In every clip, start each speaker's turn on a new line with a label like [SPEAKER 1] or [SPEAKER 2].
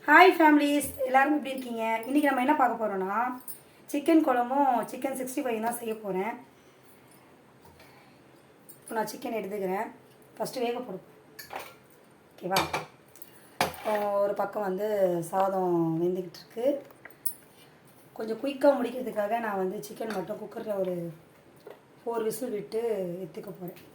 [SPEAKER 1] Hi families, எல்லோரும் எப்படி இருக்கீங்க? இன்றைக்கி நம்ம என்ன பார்க்க போகிறோன்னா சிக்கன் குழம்பும் சிக்கன் 65 தான் செய்ய போகிறேன். இப்போ நான் சிக்கன் எடுத்துக்கிறேன். ஃபஸ்ட்டு வேக போடுவோம், ஓகேவா? ஒரு பக்கம் வந்து சாதம் வெந்துக்கிட்டு இருக்கு. கொஞ்சம் குயிக்காக முடிக்கிறதுக்காக நான் வந்து சிக்கன் மட்டும் குக்கரில் ஒரு 4 விசில் விட்டு எடுத்துக்க போகிறேன்.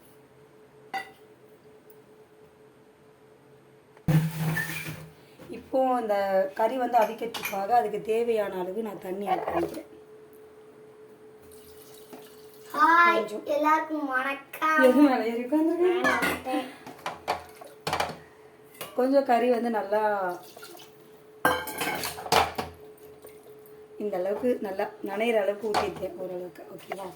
[SPEAKER 1] இப்போது இந்த கறி வந்து அவிக்கிறதுக்காக அதுக்கு தேவையான அளவு நான் தண்ணி ஆட் பண்ணிக்கிறேன்.
[SPEAKER 2] எல்லாருக்கும் வணக்கம்.
[SPEAKER 1] கொஞ்சம் கறி வந்து நல்லா இந்த அளவுக்கு நல்லா நனைகிற அளவுக்கு ஊற்றிருக்கேன் ஓரளவுக்கு, ஓகேவா?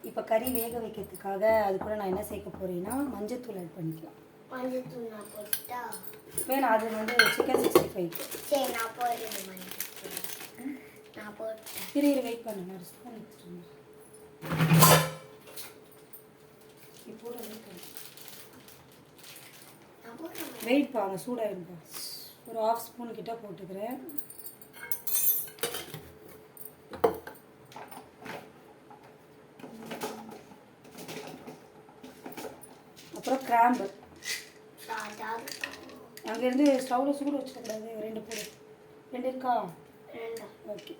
[SPEAKER 1] இப்போ கறி வேக வைக்கிறதுக்காக அது கூட நான் என்ன சேர்க்க போகிறேன்னா மஞ்சத்தூள் ஆட் பண்ணிக்கலாம்.
[SPEAKER 2] மஞ்சத்தூள் நான் போட்டா
[SPEAKER 1] வேணாம், அது வந்து சிக்கன் 65.
[SPEAKER 2] சரி, நான் போடுறேன். மஞ்சத்தூள் நான் போட்டேன்.
[SPEAKER 1] இரு வெயிட் பண்ணுங்க, ஒரு ஸ்பூன் வச்சுருங்க. இப்போ வெயிட் பாங்க, சூடாகிடுங்க. ஒரு 1/2 ஸ்பூன் கிட்ட போட்டுக்கிறேன். அப்புறம் கிராம்பு. அங்கேருந்து ஸ்டவ்வில் சூடு வச்சுக்கூடாது. 2 போடு. 2 இருக்கா? ஓகே,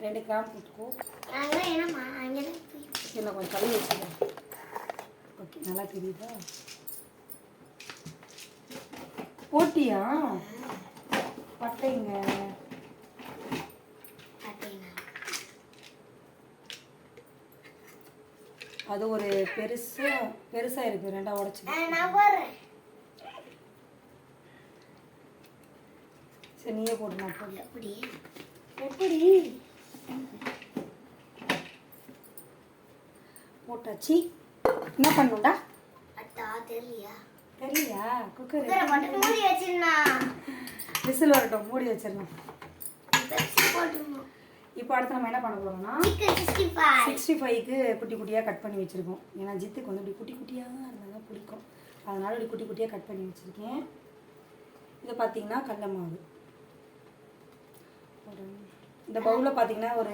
[SPEAKER 1] 2 கிராம்பு போட்டுக்கோ. இல்லை, கொஞ்சம் தள்ளி வச்சுக்கிறேன். ஓகே, நல்லா தெரியுதா? போட்டியா? பட்டைங்க. அது ஒரு பெருசா இருக்கு, 2ஆ உடைச்சு. சரி, நீயே போட்டு. நான் போடல. எப்படி போட்டாச்சு? என்ன பண்ணுண்டா? தெரியலையா? குக்கர் விசில் வரட்டும், மூடி வச்சிடலாம். இப்போ அடுத்து நம்ம என்ன பண்ண போகிறோம்னா 65க்கு குட்டி குட்டியாக கட் பண்ணி வச்சுருக்கோம். ஏன்னா ஜித்துக்கு வந்து இப்படி குட்டி குட்டியாக இருந்தால் தான் பிடிக்கும். அதனால் இப்படி குட்டி குட்டியாக கட் பண்ணி வச்சுருக்கேன். இதை பார்த்தீங்கன்னா கடல மாவு. இந்த பவுலில் பார்த்தீங்கன்னா ஒரு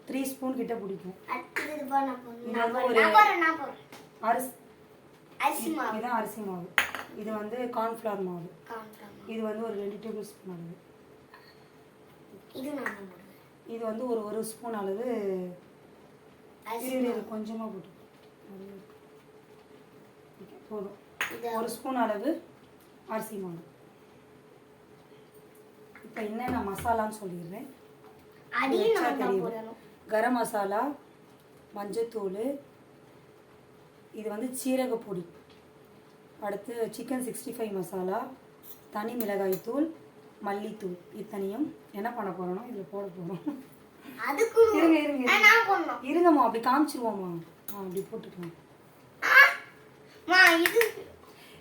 [SPEAKER 1] 3 ஸ்பூன் கிட்ட பிடிக்கும். இது வந்து ஒரு இதுதான் அரிசி மாவு. இது வந்து கார்ன்ஃப்ளவர் மாவு. இது வந்து ஒரு 2 டேபிள் ஸ்பூன் அளவு. இது வந்து ஒரு ஸ்பூன் அளவு. கொஞ்சமாக போட்டு போதும். 1 ஸ்பூன் அளவு அரிசி மாவு. இப்போ என்னென்ன மசாலான்னு சொல்லிடுறேன். கரம் மசாலா, மஞ்சத்தூள், இது வந்து சீரகப்பொடி, அடுத்து சிக்கன் 65 மசாலா, தனி மிளகாய் தூள், மல்லித்தூள். இத்தனையும் என்ன பண்ண போறோம்னா இதில் போட போகிறோம். இருங்கம்மா, அப்படி காமிச்சிருவோம்மா. அப்படி போட்டுக்கலாம்.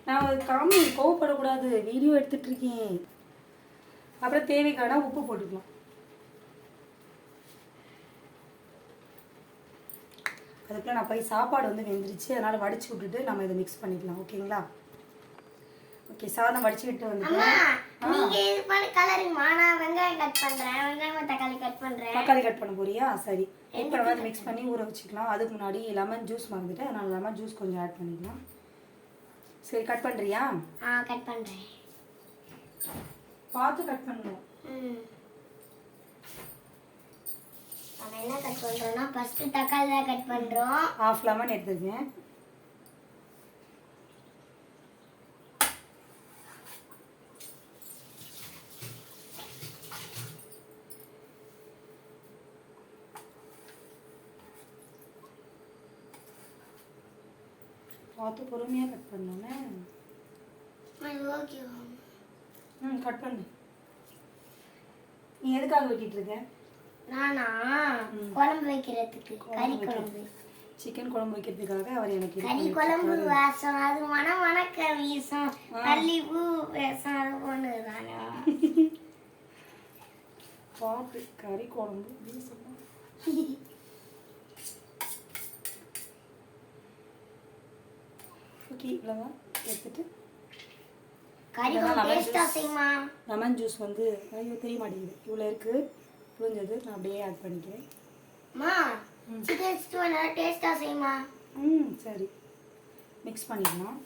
[SPEAKER 1] நான் காமி கோவப்படக்கூடாது, வீடியோ எடுத்துட்டு இருக்கேன். அப்புறம் தேவைக்கான உப்பு போட்டுக்கலாம். அதுக்குள்ள நான் போய் சாப்பாடு வந்து வெந்துருச்சு, அதனால் வடிச்சு விட்டுட்டு நம்ம இதை மிக்ஸ் பண்ணிக்கலாம். ஓகேங்களா? ஓகே, சாதம் வடிச்சு விட்டு வந்துட்டேன். தக்காளி கட் பண்ண போறியா? சரி, இப்போ நம்ம மிக்ஸ் பண்ணி ஊற வச்சுக்கலாம். அதுக்கு முன்னாடி லெமன் ஜூஸ் மறந்துட்டேன், அதனால லெமன் ஜூஸ் கொஞ்சம் ஆட் பண்ணிக்கலாம். சரி, கட் பண்ணுறியா?
[SPEAKER 2] கட் பண்ணுறேன்.
[SPEAKER 1] பார்த்து கட் பண்ணணும்.
[SPEAKER 2] நம்ம என்ன கட் பண்ணுறோம்னா ஃபஸ்ட்டு தக்காளி தான் கட் பண்ணுறோம்.
[SPEAKER 1] 1/2 லெமன் எடுத்துருக்கேன். பார்த்து பொறுமையாக கட் பண்ணோன்னே. கட் பண்ணு. நீ எதுக்காக வெட்டிட்டு இருக்க?
[SPEAKER 2] நானா குழம்பு வைக்கிறதுக்கு. கறி குழம்பு,
[SPEAKER 1] சிக்கன் குழம்பு வைக்கிறதுக்காக அவர் எனக்கு
[SPEAKER 2] கறி குழம்பு வாசம், அது மணக்க வீசம், மல்லிப்பூ வேஷம், அது ஒன்று தானே.
[SPEAKER 1] பார்த்து கறி குழம்பு வீசம். தூக்கி இவ்வளோதான் எடுத்துட்டு
[SPEAKER 2] கறி டேஸ்டா செய்யுமா?
[SPEAKER 1] லெமன் ஜூஸ் வந்து ஐயோ தெரிய மாட்டேங்குது, இவ்வளோ இருக்குது புரிஞ்சது. நான் அப்படியே ஆட் பண்ணிக்கிறேன்.
[SPEAKER 2] மா சிக்கன் ஸ்டூ நல்லா டேஸ்டா செய்யுமா?
[SPEAKER 1] சரி, மிக்ஸ் பண்ணிக்கலாம்.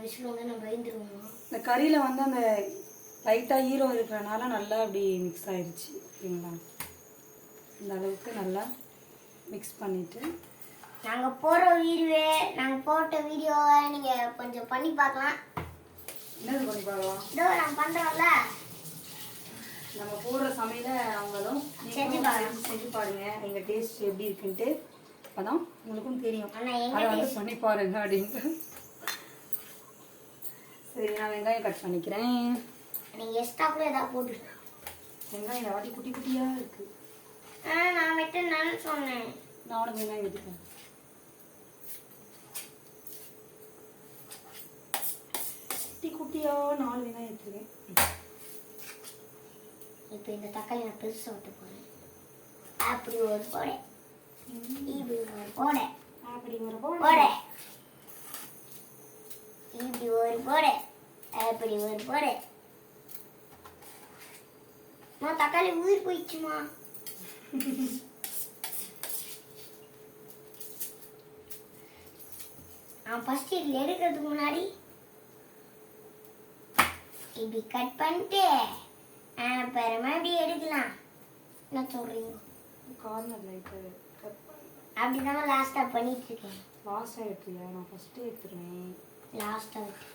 [SPEAKER 2] விசில் வந்து நம்ம பயந்துருவோம்.
[SPEAKER 1] இந்த கறியில் வந்து அந்த லைட்டாக ஈரம் இருக்கிறனால நல்லா அப்படி மிக்ஸ் ஆயிடுச்சு. ஓகேங்களா, இந்த அளவுக்கு நல்லா மிக்ஸ் பண்ணிவிட்டு
[SPEAKER 2] நாங்கள் போடுற வீடியோவே நாங்கள் போட்ட வீடியோவை நீங்கள் கொஞ்சம் பண்ணி பார்க்கலாம்.
[SPEAKER 1] என்னது பண்ணி பார்க்கலாம்?
[SPEAKER 2] இதோ நான் பண்ணுறோம்ல,
[SPEAKER 1] நம்ம போடுற சமையலை அவங்களும் செஞ்சு பாருங்க எங்கள் டேஸ்ட் எப்படி இருக்குன்ட்டு. அப்போதான் உங்களுக்கும் தெரியும், அதை வந்து பண்ணி பாருங்க அப்படின்ட்டு. சரி, நான் வெங்காயம் கட் பண்ணிக்கிறேன்.
[SPEAKER 2] நீங்கள் எக்ஸ்ட்ரா கூட ஏதாவது போட்டுருக்கேன்.
[SPEAKER 1] வெங்காயம் இந்த வாட்டி குட்டி குட்டியாக இருக்குது.
[SPEAKER 2] நான் வெட்டணும்னு சொன்னேன்.
[SPEAKER 1] நான் உனக்கு வெங்காயம் வெட்டிக்கிறேன். குட்டி குட்டியாக 4 வெங்காயம் எடுத்துருக்கேன்.
[SPEAKER 2] இப்போ இந்த தக்காளி நான் பெருசாக விட்டு போகிறேன். அப்படி ஒரு போடை, இப்படி ஒரு போடை,
[SPEAKER 1] அப்படி ஒரு
[SPEAKER 2] போடை, இப்படி ஒரு போடை, அப்படி ஒரு போடை. தக்காளி உயிர் போயிடுச்சுமா. நான் ஃபர்ஸ்ட் இதில் எடுக்கிறதுக்கு முன்னாடி இப்படி கட் பண்ணிட்டு அப்புறமா இப்படி எடுக்கலாம். என்ன சொல்றீங்க?
[SPEAKER 1] கார்னர் லைட்டாக கட் பண்ணி
[SPEAKER 2] அப்படிதான் லாஸ்ட்டாக பண்ணிட்டு இருக்கேன்.
[SPEAKER 1] லாஸ்ட்டாக எடுத்துறியா? நான் ஃபஸ்ட்டு எடுத்துருவேன்.
[SPEAKER 2] லாஸ்ட்டாக விட்டு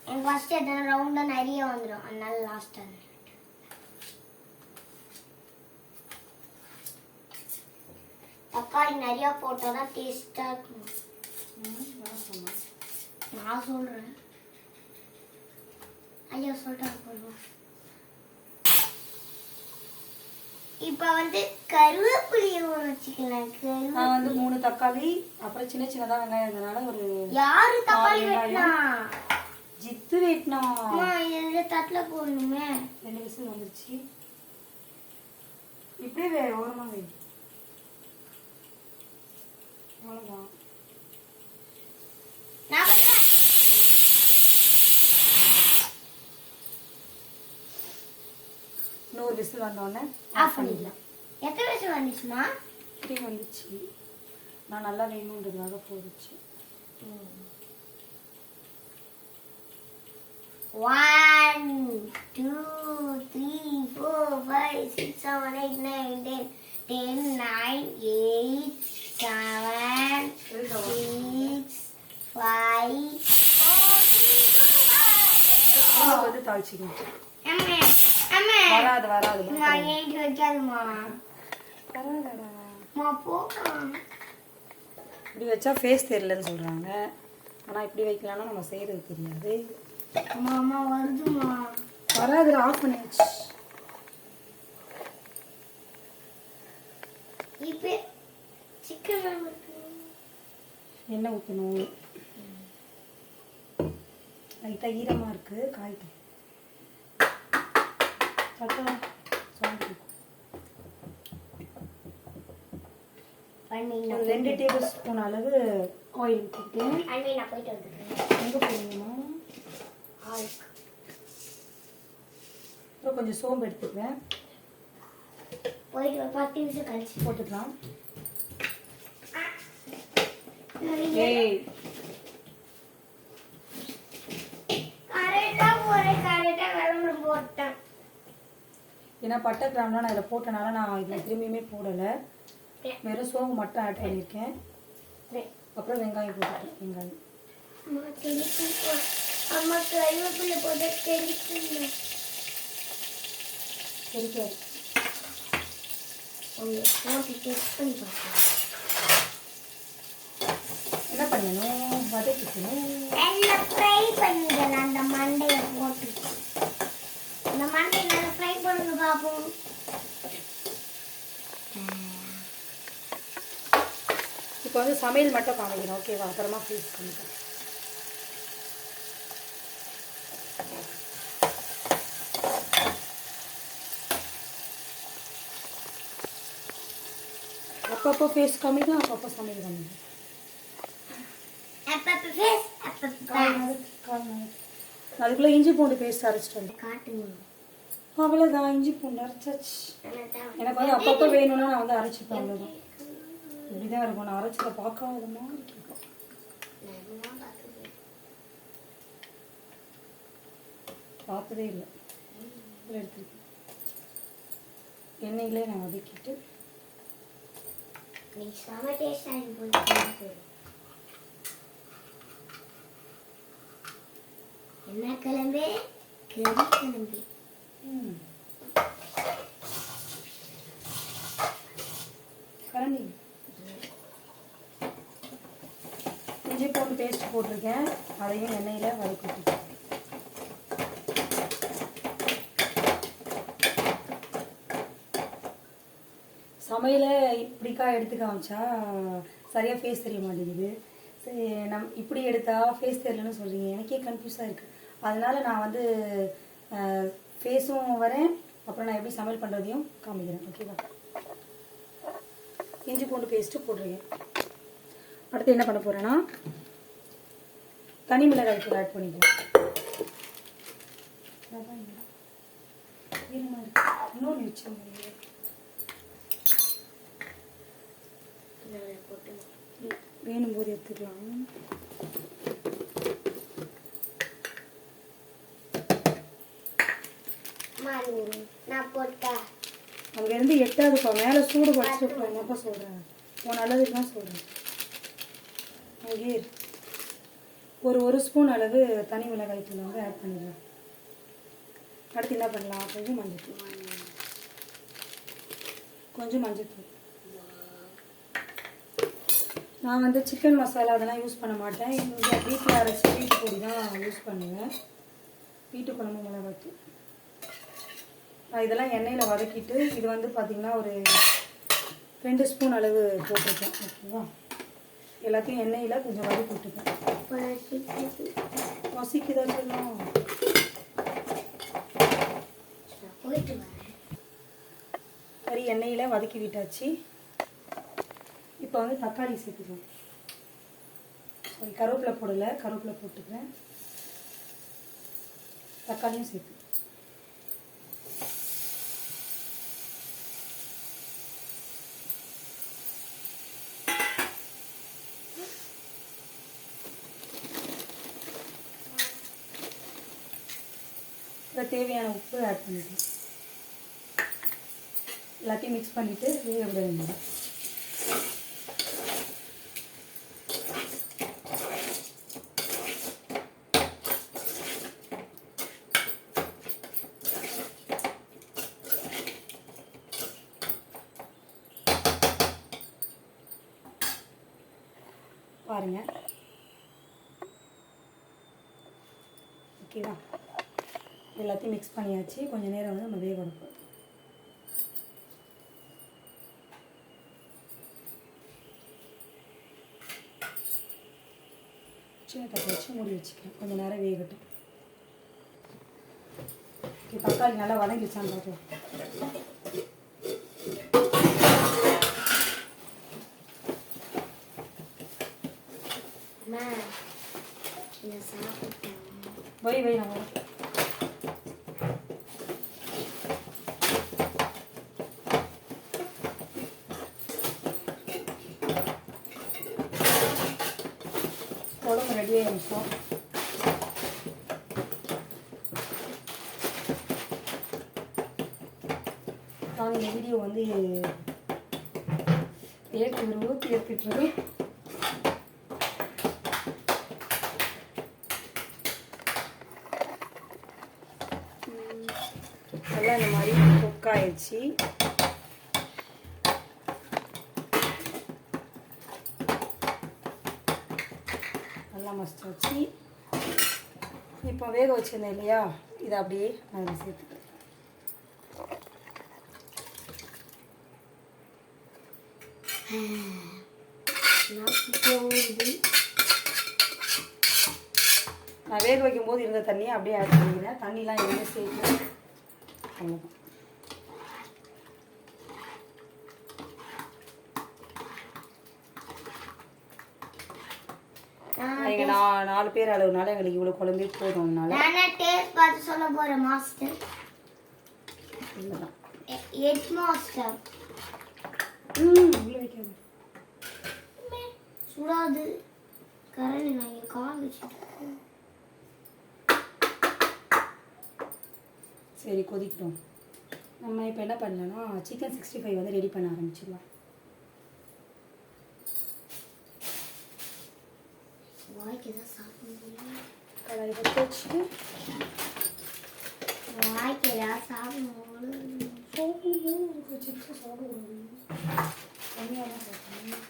[SPEAKER 2] எனக்கு ஃபஸ்ட்டு எடுத்தா ரவுண்டாக நிறைய வந்துடும், அதனால லாஸ்ட்டாக. தக்காளி நிறையா போட்டால் தான் டேஸ்ட்டாக இருக்கும். நான் சொல்கிறேன். ஐயா சொல்லிட்டாரு போடுவோம். இப்போ வந்து கருவேப்பிலையை வச்சுக்கலாம்.
[SPEAKER 1] நான் வந்து 3 தக்காளி, அப்புறம் சின்ன சின்னதாக வெங்காயம் இருந்தனால ஒரு
[SPEAKER 2] யாரு தக்காளி வெட்டினா?
[SPEAKER 1] ஜித்து வெட்டினா.
[SPEAKER 2] இதில் தட்டில் போடணுமே.
[SPEAKER 1] 2 விசில் வந்துருச்சு. இப்படியே ஓரமாக வை. அவ்வளோதான்.
[SPEAKER 2] நான் பண்ணுறேன்.
[SPEAKER 1] இன்னொரு விசில் வந்தோடனே
[SPEAKER 2] ஆஃப் பண்ணிடலாம். எத்தனை விசில் வந்துச்சுமா?
[SPEAKER 1] 3 வந்துச்சு. நான் நல்லா வேணுன்றதுக்காக போடுச்சு.
[SPEAKER 2] 1 2 3 4 5 6 7 8 9 10 10 9 8 7 6 5
[SPEAKER 1] வந்து தாளிச்சிக்கணும்.
[SPEAKER 2] அம்மே அம்மே
[SPEAKER 1] வராது வராது
[SPEAKER 2] வாங்கிட்டு வைக்காதுமா.
[SPEAKER 1] வராதடா.
[SPEAKER 2] போகலாம்.
[SPEAKER 1] இப்படி வச்சா ஃபேஸ் தெரியலன்னு சொல்கிறாங்க. ஆனால் இப்படி வைக்கலாம்னா நம்ம செய்கிறது தெரியாது.
[SPEAKER 2] அம்மா வருதுமா.
[SPEAKER 1] வராதுடா, ஆஃப் பண்ணி வச்சு.
[SPEAKER 2] இப்போ சிக்கன்
[SPEAKER 1] எண்ணெய் ஊற்றணும். லைட்டாக ஈரமாக இருக்குது, காய்க்கு சட்டம் சாப்பிட்டு 2 டேபிள் ஸ்பூன் அளவு ஆயில் ஊற்றிக்கிட்டேன்.
[SPEAKER 2] நான் போயிட்டு வந்துருக்கேன்.
[SPEAKER 1] எங்கே போடுங்கம்மா? அப்புறம் கொஞ்சம் சோம்பு எடுத்துக்குவேன்.
[SPEAKER 2] போயிட்டு ஒரு 10 நிமிஷம் கழிச்சு
[SPEAKER 1] போட்டுக்கலாம்.
[SPEAKER 2] கரெக்டா விளம்பரம் போட்டேன்.
[SPEAKER 1] ஏன்னா பட்டை கிராம்லாம் நான் இதில் போட்டனால நான் இதில் திரும்பியுமே போடலை. வெறும் சோம்பு மட்டும் ஆட் பண்ணியிருக்கேன். அப்புறம் வெங்காயம் போட்டுட்டேன். வெங்காயம்
[SPEAKER 2] அம்மா கருவேப்பிலை போட்டு தெரிவிக்கணும்.
[SPEAKER 1] தெரிக்காது.
[SPEAKER 2] போட்டு டெஸ்ட் பண்ணி பார்க்கலாம்.
[SPEAKER 1] என்ன பண்ணணும்? வதக்கிக்கணும்.
[SPEAKER 2] எல்லாம் ஃப்ரை பண்ணிடலாம். அந்த மண்டையை போட்டு இந்த மண்டையை நல்லா ஃப்ரை பண்ணுங்க பாப்போம்.
[SPEAKER 1] இப்போ வந்து சமையல் மட்டும் காமிக்கணும், ஓகேவா? அப்புறமா ஃப்ரீஸ் பண்ணிக்கலாம். அப்பப்போ ஃபேஸ் காமிக்கும், அப்பப்போ சமையல் காமிக்கும்.
[SPEAKER 2] அப்பப்ப ஃபேஸ் அப்பப்ப
[SPEAKER 1] அதுக்குள்ளே இஞ்சி பூண்டு பேஸ்ட் அரைச்சிட்டு வந்து
[SPEAKER 2] காட்டுங்க.
[SPEAKER 1] அவ்வளோதான். இஞ்சி பூண்டு அரைச்சாச்சு. எனக்கு வந்து அப்பப்போ வேணும்னா நான் வந்து அரைச்சிப்பேன். அவ்வளோதான். இப்படிதான் இருக்கும். நான் அரைச்சதை பார்க்காத மாதிரி இருக்கும். பார்த்ததே இல்லை. இதில் எடுத்துருக்கேன். எண்ணெயிலே நான் வதக்கிட்டு
[SPEAKER 2] நீ செம டேஸ்டாக இருக்கும். என்ன கிளம்பு? கறி கிளம்பு.
[SPEAKER 1] கரண்டி இஞ்சி பூண்டு பேஸ்ட் போட்டிருக்கேன். அதையும் எண்ணெயில் வதக்கிட்டு சமையலை இப்படிக்கா எடுத்து காமிச்சா சரியாக ஃபேஸ் தெரிய மாட்டேங்குது. சரி, இப்படி எடுத்தால் ஃபேஸ் தெரியலன்னு சொல்கிறீங்க. எனக்கே கன்ஃபியூஸாக இருக்குது. அதனால் நான் வந்து ஃபேஸும் வரேன், அப்புறம் நான் எப்படி சமையல் பண்ணுறதையும் காமிக்கிறேன். ஓகேவா? இஞ்சி பூண்டு பேஸ்ட்டு போட்டிருக்கேன். அடுத்து என்ன பண்ண போகிறேன்னா தனி மிளகாய் தூள் ஆட் பண்ணிக்கலாம். இன்னொன்று வச்சோம் வேணும் போது எடுத்துக்கலாம்.
[SPEAKER 2] நான் போட்டேன்.
[SPEAKER 1] அங்கேருந்து எட்டாவதுப்பா மேலே சூடு வச்சுருப்போம். என்னப்பா சொல்கிறேன், உன் நல்லதுக்கு தான் சொல்கிறேன். அங்கே ஒரு ஸ்பூன் அளவு தனி மிளகாய் தூள் வந்து ஆட் பண்ணிடலாம். அடுத்து என்ன பண்ணலாம்? கொஞ்சம் மஞ்சள். நான் வந்து சிக்கன் மசாலா அதெல்லாம் யூஸ் பண்ண மாட்டேன். இங்கே வீட்டில் அரைச்சி வீட்டு பொடி தான் யூஸ் பண்ணுவேன். வீட்டு குழம்பு மிளகாய்த்தூள். நான் இதெல்லாம் எண்ணெயில் வதக்கிட்டு இது வந்து பார்த்திங்கன்னா ஒரு 2 ஸ்பூன் அளவு போட்டிருக்கேன். ஓகேவா? எல்லாத்தையும் எண்ணெயில் கொஞ்சம் வதக்கி விட்டுருக்கேன். பசிக்குதான் சொல்லலாம். கறி எண்ணெயில் வதக்கி விட்டாச்சு. இப்போ வந்து தக்காளி சேர்த்துக்கலாம். சாரி, கருவேப்பிலை போடலை, கருவேப்பிலை போட்டுக்கிறேன். தக்காளியும் சேர்த்து தேவையான உப்பு ஆட் பண்ணிக்கலாம். எல்லாத்தையும் மிக்ஸ் பண்ணிவிட்டு வேக விட வேண்டியது. பாருங்க. ஓகேவா? எல்லாத்தையும் மிக்ஸ் பண்ணியாச்சு. கொஞ்சம் நேரம் வந்து நம்ம வேக வைப்போம். சின்ன தட்டை வச்சு மூடி வச்சுக்கிறேன். கொஞ்சம் நேரம் வேகட்டும். ஓகே, தக்காளி நல்லா வதங்கிச்சான்னு பார்க்கலாம். வை நம்ம குழம்பு ரெடி ஆகிடுச்சோம். நான் இந்த வீடியோ வந்து ஏற்றுட்டு நல்லா இந்த மாதிரி குக் ஆயிடுச்சு. நல்லா மஸ்டாச்சு. இப்போ வேக வச்சிருந்தேன் இல்லையா, இதை அப்படியே நான் சேர்த்துக்கிறேன். நான் வேக வைக்கும் போது இருந்த தண்ணியை அப்படியே ஆட் பண்ணிக்கிறேன். தண்ணிலாம் எதுவுமே சேர்க்கல. அவ்வளோதான். இங்கே நான் 4 பேர் அளவுனால எங்களுக்கு இவ்வளோ குழம்பே போதும்னால
[SPEAKER 2] நானே டேஸ்ட் பார்த்து சொல்ல போறேன் மாஸ்டர்.
[SPEAKER 1] இவ்வளோதான்.
[SPEAKER 2] Head master.
[SPEAKER 1] உள்ள வைக்காது.
[SPEAKER 2] சுடாது. கரணி நான் இங்கே கால் வச்சுட்டு.
[SPEAKER 1] சரி கொதிக்கட்டும். நம்ம இப்போ என்ன பண்ணலாம்னா சிக்கன் 65 வந்து ரெடி பண்ண ஆரம்பிச்சிடலாம்.
[SPEAKER 2] வாய்க்கு தான் சாப்பிடணும்.
[SPEAKER 1] கடாய் பற்ற வச்சுட்டு
[SPEAKER 2] வாய்க்கு ஏதாவது சாப்பிடணும்.
[SPEAKER 1] சிப்ஸ் சாப்பிடக்கூடாது. கம்மியாக தான் சாப்பிடணும்.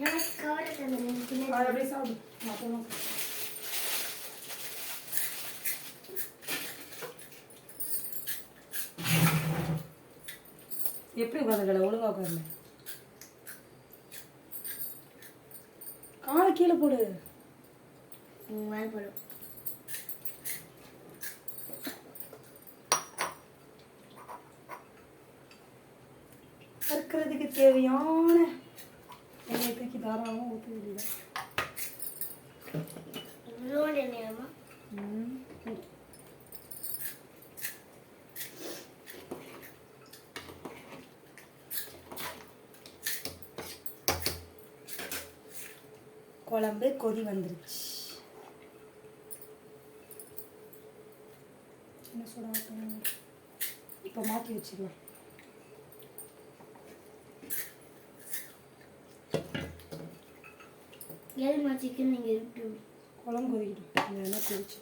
[SPEAKER 2] எனக்கு கவலை தந்துடுங்க.
[SPEAKER 1] அது அப்படியே சாப்பிடு. மொத்தமாக எப்படி உட்காந்துக்கல ஒழுங்கா உட்காந்து காலை கீழே போடு.
[SPEAKER 2] மேலே போடும்.
[SPEAKER 1] வறுக்கிறதுக்கு தேவையான எண்ணெய் தூக்கி தாராளமாக ஊற்ற வேண்டியதான்.
[SPEAKER 2] இவ்வளோண்டு எண்ணெயாமா?
[SPEAKER 1] குழம்பு கொதி வந்துருச்சு. சின்ன சூடாகட்டும். இப்போ மாற்றி வச்சுக்கலாம்.
[SPEAKER 2] ஏழுமா சிக்கன் நீங்கள் இருக்கு.
[SPEAKER 1] குழம்பு கொதிக்கிட்டோம். இந்த எண்ணெய் கொதிச்சு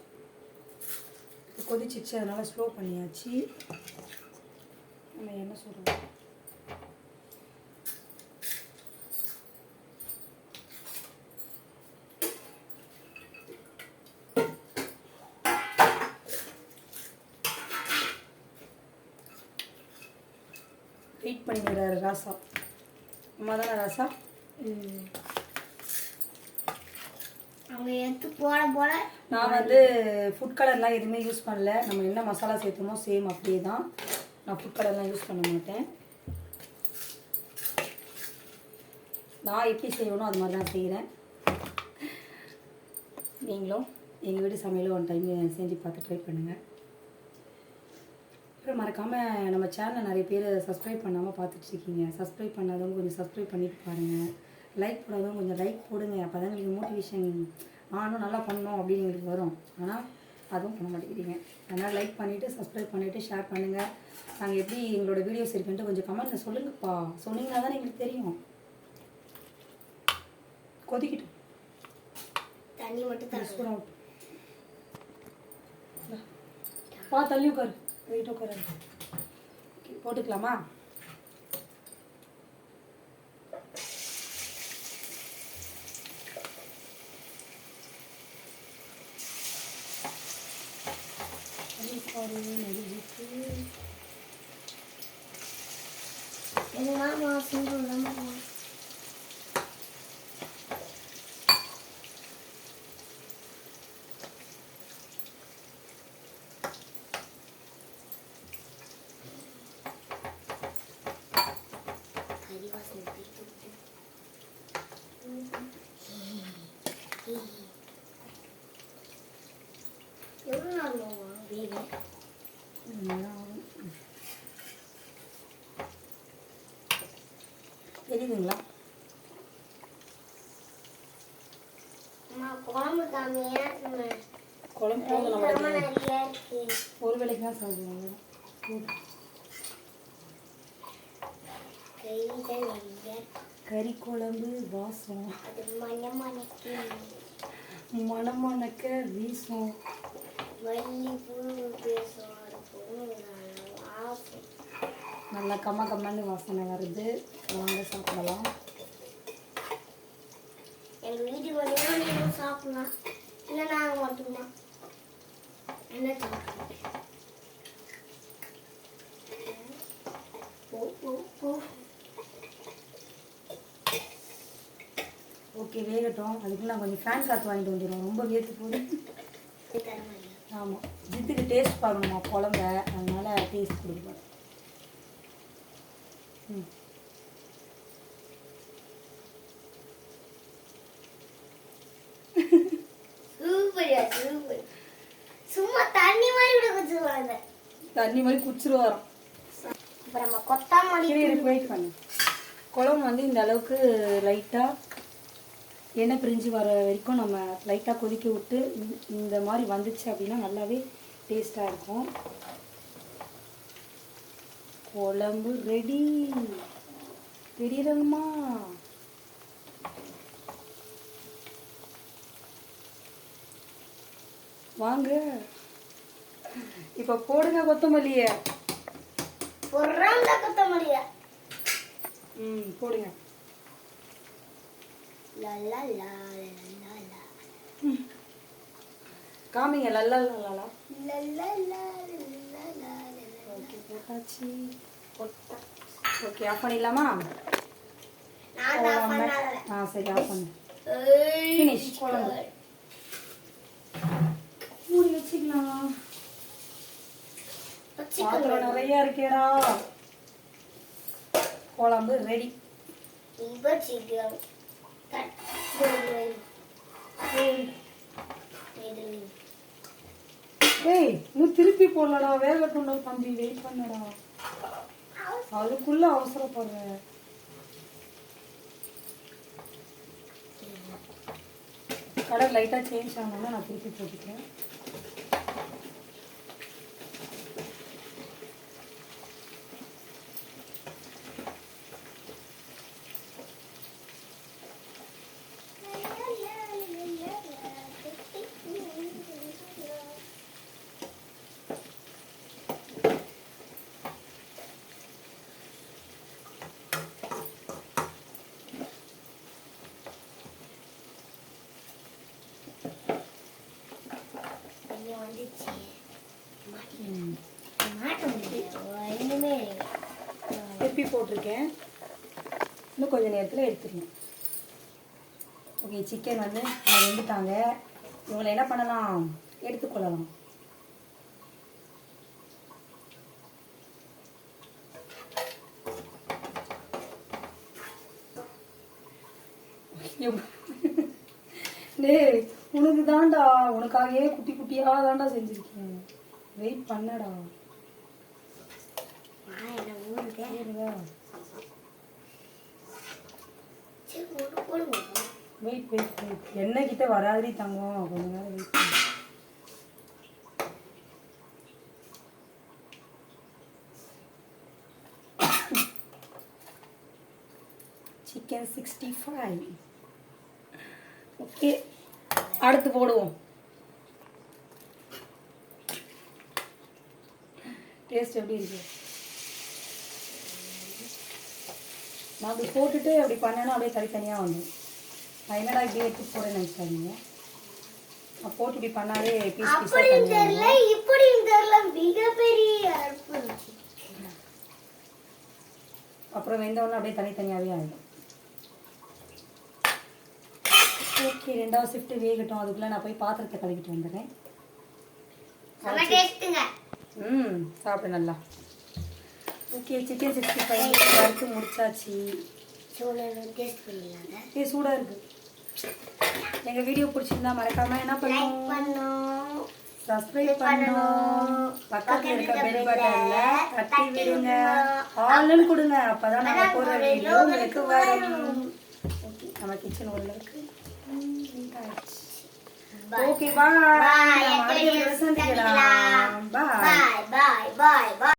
[SPEAKER 1] இப்போ கொதிச்சிச்சு, அதனால் ஸ்லோ பண்ணியாச்சு. நம்ம எண்ணெய் சொல்கிறோம். வெயிட் பண்ணிக்கிறாரு ராசா. அம்மா தானே ராசா?
[SPEAKER 2] அவங்க எடுத்து போட
[SPEAKER 1] நான் வந்து ஃபுட் கலர்லாம் எதுவுமே யூஸ் பண்ணல. நம்ம என்ன மசாலா சேர்த்தோமோ சேம் அப்படியே தான். நான் ஃபுட் கலர்லாம் யூஸ் பண்ண மாட்டேன். நான் எப்படி செய்யணும் அது மாதிரி தான் செய்கிறேன். நீங்களும் எங்கள் வீட்டு சமையலும் ஒன் டைம் செஞ்சு பார்த்து ட்ரை பண்ணுங்கள். அப்புறம் மறக்காமல் நம்ம சேனலை நிறைய பேர் சப்ஸ்கிரைப் பண்ணாமல் பார்த்துட்ருக்கீங்க. சப்ஸ்கிரைப் பண்ணாதவங்க கொஞ்சம் சப்ஸ்கிரைப் பண்ணிட்டு பாருங்கள். லைக் போடாதவங்க கொஞ்சம் லைக் போடுங்க. அப்போ தான் எங்களுக்கு மோட்டிவேஷன் நானும் நல்லா பண்ணணும் அப்படின்னு எங்களுக்கு வரும். ஆனால் அதுவும் பண்ண மாட்டேங்கிறீங்க. அதனால் லைக் பண்ணிவிட்டு சப்ஸ்கிரைப் பண்ணிவிட்டு ஷேர் பண்ணுங்கள். நாங்கள் எப்படி எங்களோட வீடியோஸ் இருக்குன்ட்டு கொஞ்சம் கமெண்ட்டில் சொல்லுங்கப்பா. சொன்னீங்கன்னா தான் எங்களுக்கு தெரியும். கொதிக்கிட்டோம்.
[SPEAKER 2] தண்ணி மட்டும்
[SPEAKER 1] சூடாக பா தள்ளி உட்காரு. வெயிட் உட்காரு. போட்டுக்கலாமா?
[SPEAKER 2] எவ்வளோ நாள் வேக?
[SPEAKER 1] தெரியுதுங்களா?
[SPEAKER 2] குழம்பு காமியா?
[SPEAKER 1] குழம்பு போதும். நம்மளுக்கு
[SPEAKER 2] நிறையா இருக்கு.
[SPEAKER 1] ஒரு வேலைக்கு தான் சாப்பிடுவாங்க. கறி குழம்பு வாசம்
[SPEAKER 2] அது மணமணக்கு
[SPEAKER 1] மணமணக்க வீசும்.
[SPEAKER 2] மல்லிப்பூ பேசும். வாசம்
[SPEAKER 1] நல்லா கம்மன்னு வாசனை வருது. வாங்க சாப்பிடலாம்.
[SPEAKER 2] எங்கள் வீட்டுக்கு வந்தீங்கன்னா நீங்களும் சாப்பிடலாம். இல்லை நாங்கள் மட்டும்தான் என்ன சாப்பிடுவோம். போ போ போ
[SPEAKER 1] ஓகே வேகட்டும். அதுக்குள்ள நான் கொஞ்சம் ஃபேன் காற்று வாங்கிட்டு வந்துடுவோம், ரொம்ப வேர்த்து போகுது. ஆமாம், ஜித்துக்கு டேஸ்ட் பார்க்கணுமா குழம்ப, அதனால டேஸ்ட் கொடுப்பேன். ம்
[SPEAKER 2] சூப்பர். சும்மா தண்ணி மாதிரி கூட குடிச்சுவாங்க.
[SPEAKER 1] தண்ணி மாதிரி குடிச்சிருவாரோம்.
[SPEAKER 2] இப்போ நம்ம கொத்தமல்லி
[SPEAKER 1] வெயிட் பண்ணு. குழம்பு வந்து இந்த அளவுக்கு லைட்டாக எண்ணெய் பிரிஞ்சு வர வரைக்கும் நம்ம லைட்டாக கொதிக்க விட்டு இந்த மாதிரி வந்துச்சு அப்படின்னா நல்லாவே டேஸ்ட்டாக இருக்கும். குழம்பு ரெடி. தெரியலம்மா, வாங்க இப்போ போடுங்க கொத்தமல்லிய.
[SPEAKER 2] போடுறாங்க கொத்தமல்லிய.
[SPEAKER 1] போடுங்க.
[SPEAKER 2] லல்லா லா லல்லா
[SPEAKER 1] காமிங்க. லல்லா லல்லா
[SPEAKER 2] லல்லா லல்லா.
[SPEAKER 1] ஓகே போட்டாச்சு. ஓகே ஆஃப் பண்ணிடலாமா? சரி ஆஃப் பண்ணு. ஃபினிஷ். குழம்பு மூடி வச்சுக்கலாம். பாத்திரம் நிறைய இருக்கேடா. குழம்பு ரெடி. ஏய் இன்னும் திருப்பி போடலடா, வேகட்டும் தம்பி, வெயிட் பண்ணடா. அதுக்குள்ள அவசரப்படுற. கலர் லைட்டா சேஞ்ச் ஆனோம்னா நான் திருப்பி போட்டுக்கிறேன். திருப்பி போட்டிருக்கேன், இன்னும் கொஞ்சம் நேரத்தில் எடுத்துக்கணும். ஓகே சிக்கன் வந்து வெந்துட்டாங்க. இவங்களை என்ன பண்ணலாம், எடுத்துக்கொள்ளலாம். டேய் உனக்கு தாண்டா, உனக்காகவே குட்டி குட்டியா தாண்டா செஞ்சிருக்கேன். வெயிட் பண்ணடா. Wait wait wait. என்ன கிட்ட வராதடி தங்கம், கொஞ்ச நேரம் வெயிட் பண்ணு. சிக்கன் 65. ஓகே அடுத்து போடுவோம். டேஸ்ட் எப்படி இருக்கு? நான் அப்படி போட்டுட்டு அப்படி பண்ணேன்னா அப்படியே தனித்தனியாக வந்துடும். நான் என்னடா இப்படி எடுத்து போடுறேன்னு நினைச்சாதீங்க. நான் போட்டு இப்படி பண்ணாலே பீஸ் பீஸாக தெரியல.
[SPEAKER 2] இப்படியும் தெரியல, மிகப்பெரிய
[SPEAKER 1] அப்புறம் வெந்தவொடனே அப்படியே தனித்தனியாகவே ஆகிடும். ஓகே ரெண்டாவது ஷிஃப்ட்டு வேகட்டும். அதுக்குள்ளே நான் போய் பாத்திரத்தை கழுவிட்டு வந்துடுறேன். சாப்பிடு நல்லா. ஓகே சிக்கன் 65 வறுத்து முடிச்சாச்சு. சூடாக இருக்கு. எங்கள் வீடியோ பிடிச்சிருந்தா மறக்காம என்ன பண்ணுவோம், சப்ஸ்கிரைப் பண்ணணும், பக்கத்தில் இருக்க பெல் பட்டன்ல தட்டி விடுங்க, ஆல்னு கொடுங்க. அப்பதான் நாங்கள் போடுற வீடியோ உங்களுக்கு வரும். ஓகே நம்ம கிச்சன் உள்ள இருக்கு. Okay bye. Bye bye bye பாய்.